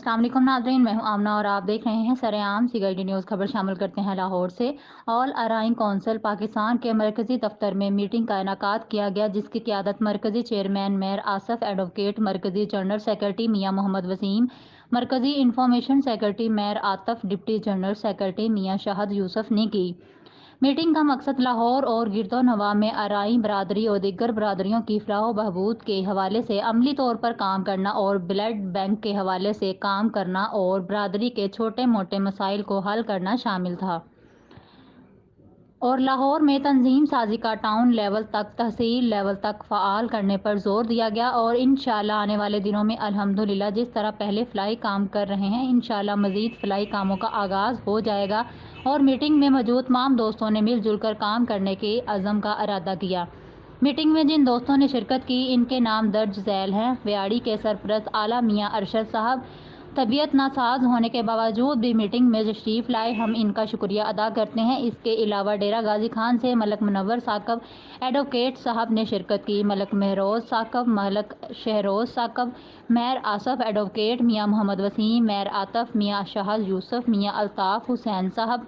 अस्सलाम वालेकुम नाज़रीन, मैं हूं आमना और आप देख रहे हैं सरेआम CID न्यूज़। खबर शामिल करते हैं लाहौर से। ऑल अराइन कौंसिल पाकिस्तान के मरकज़ी दफ्तर में मीटिंग का इनेकाद किया गया, जिसकी क़ियादत मरकज़ी चेयरमैन मेयर आसफ, एडवोकेट मरकज़ी जनरल सेक्रेटरी मियाँ मोहम्मद वसीम, मरकज़ी इंफॉर्मेशन सेक्रेटरी मेयर Atif, deputy general secretary Mian Shahid Yusuf ने की। मीटिंग का मकसद लाहौर और गिरदोनवा में अराई बरादरी और दीगर बरादरियों की फलाह व बहबूद के हवाले से अमली तौर पर काम करना और ब्लड बैंक के हवाले से काम करना और बरादरी के छोटे मोटे मसाइल को हल करना शामिल था। और लाहौर में तंजीम साजी का टाउन लेवल तक, तहसील लेवल तक फ़आल करने पर जोर दिया गया और इंशाअल्लाह आने वाले दिनों में अल्हम्दुलिल्लाह जिस तरह पहले फ़लाई काम कर रहे हैं, इंशाअल्लाह मज़ीद फ़लाई कामों का आगाज़ हो जाएगा। और मीटिंग में मौजूद तमाम दोस्तों ने मिलजुल कर काम करने के अज़म का इरादा किया। मीटिंग में जिन दोस्तों ने शिरकत की, इनके नाम दर्ज झैल हैं। व्याड़ी के सरपरस्त आला मियाँ अरशद साहब तबीयत नासाज होने के बावजूद भी मीटिंग में तशरीफ़ लाए, हम इनका शुक्रिया अदा करते हैं। इसके अलावा डेरा गाजी खान से मलक मुनव्वर साकब एडवोकेट साहब ने शिरकत की। मलक महरोज साकब, मलक शहरोज साकब, मेयर आसफ एडवोकेट मियाँ मोहम्मद वसीम, मेयर आतफ, मियाँ शाहद यूसुफ, मियाँ अल्ताफ़ हुसैन साहब,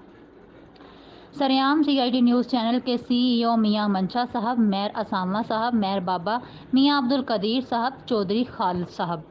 सरेआम CID न्यूज़ चैनल के CEO मियाँ मंशा साहब, मेयर असामा साहब, मेयर बाबा, मियाँ अब्दुल कदीर साहब, चौधरी खालिद साहब।